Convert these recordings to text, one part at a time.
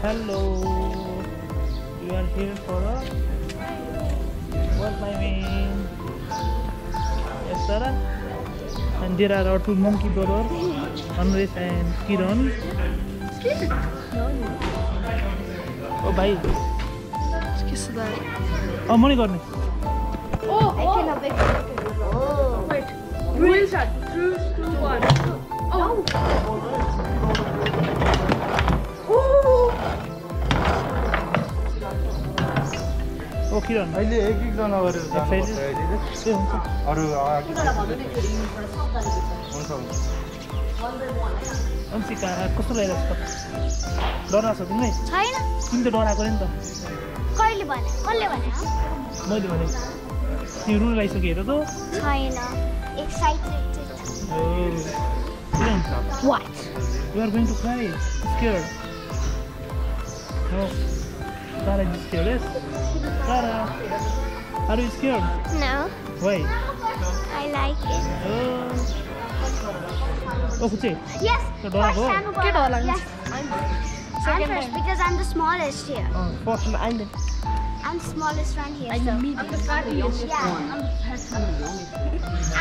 Hello. You are here for a what climbing? Yes, Sarah. And there are our two monkey brothers, Anresh and Kiran. Oh, bhai. Oh, money got me. Oh, I cannot make it. Oh. Wait. Real shot. 3, 2, 1. Oh. Oh, Kiran. अहिले एक जना गरेर जानुपर्छ अरु अंशिका कस्तो लागिरहेको छ डराएको छ तिमीले छैन तिमी त डराएको नि त कहिले भने कसले भने मैले भने तिमी रुन लागिसक्यो हेर त छैन excited Oh, Kiran, What? you are going to cry, scared. No, Tara is scared, yes? Tara, are you scared? No, Why? I like it. Oh, Fuche. Yes, So, Dora go. Yes. I'm first because I'm the smallest here. First, I'm the smallest one here. So.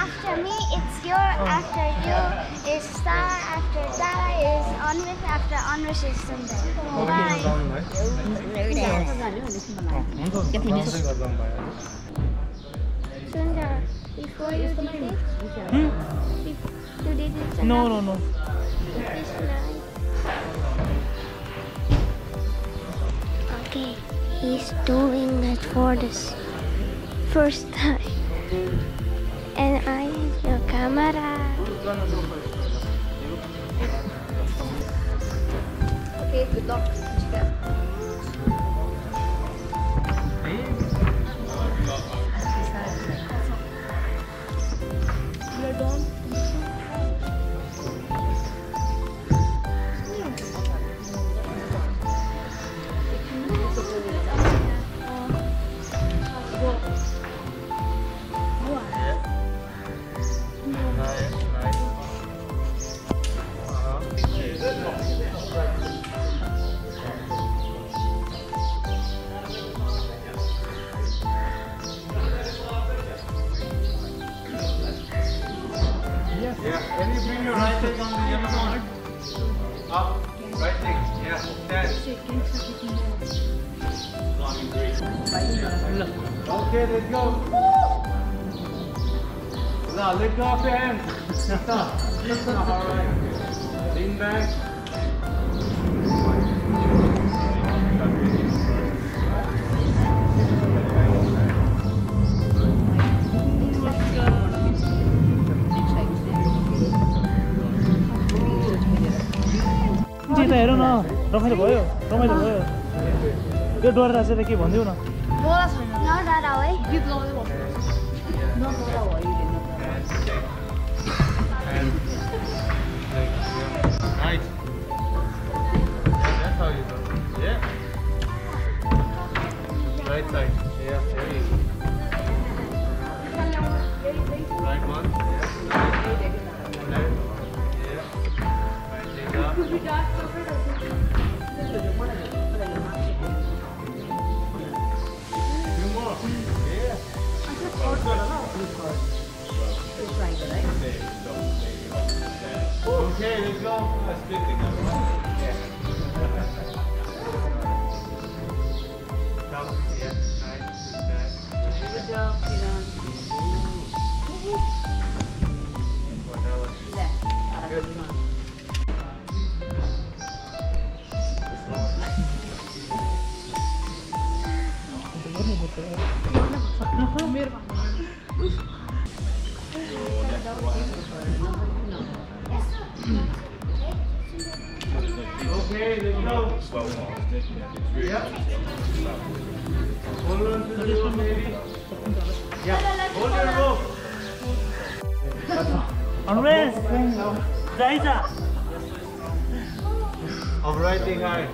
After me, it's your. After you is Star. After Dara is Anwish. After Anwish is Sundar. Bye. Sundar, before you did it, you did it. No. This night. Okay, he's doing it for this first time. And I am your camera. Okay, good luck. You're done. Yeah, can you bring your right leg on the yellow one? Up, right leg, yeah, that. Okay, let's go. Now, let go of your hands. Stop. Alright. Lean back. हेर न रमाइलो भयो यो डर राखेर के भनिदेऊ न डरा छैन नडरा हो है गीत गाउँदै बस्नु नडरा हो है Right. That's how you do. Yeah. Right side. Yeah, very easy. Right one. Yeah. Left. Yeah. Right leg up. Two more. Yeah. Okay, let's go. Let's split it now. Yeah. Come. Yeah. Nice. Good job, Kiran. Good. Okay, let's go. Yeah. Hold on to the rope, baby. Yeah. Hold your rope. Anresh, Jaisa. Of right leg high.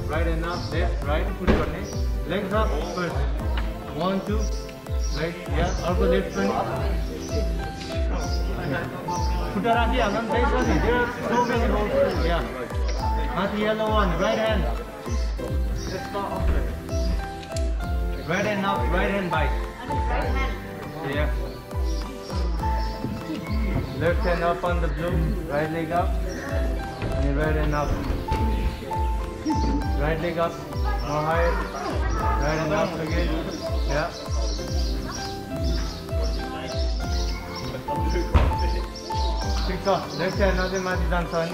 Right and up. Left, right. Put it on it. Legs up first. 1, 2. Right. Yeah. Elbow left front. Put your hand here. There are so many holes. Yeah. Not the yellow one. Right hand. Let's start off with right hand up, right hand bite. Right hand. Yeah. Left hand up on the blue, right leg up, and your right hand up. Right leg up, more higher. Right hand up again. Yeah. Fix up. Left hand natin mati dansan.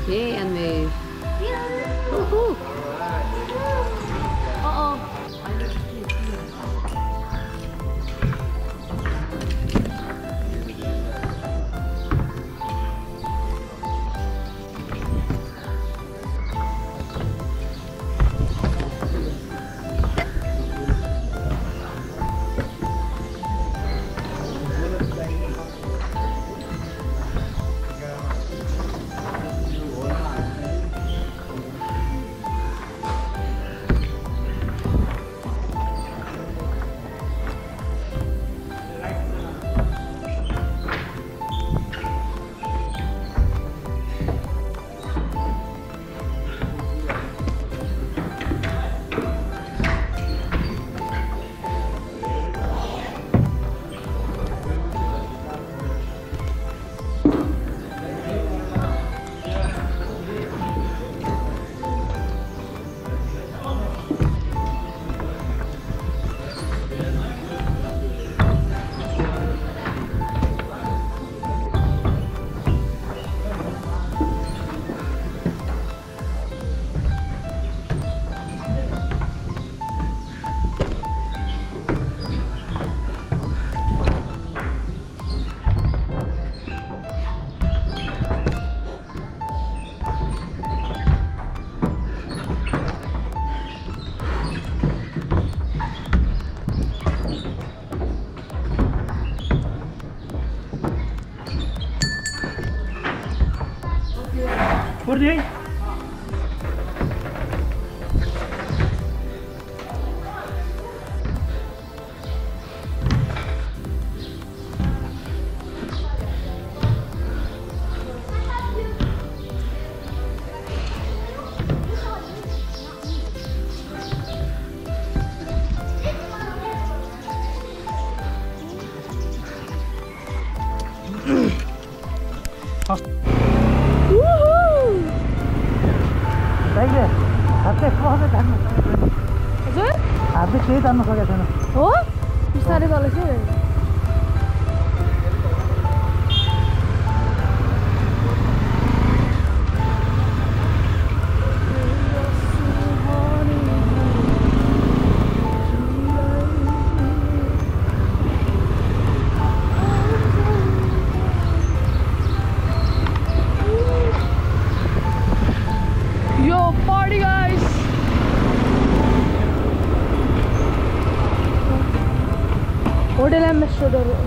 Okay, and move. Woohoo! Uh-oh. What are you? हातले केही तान्न सकेको छैन हो बिस्तारै गले के Yo, party guys! Hotel ambassador.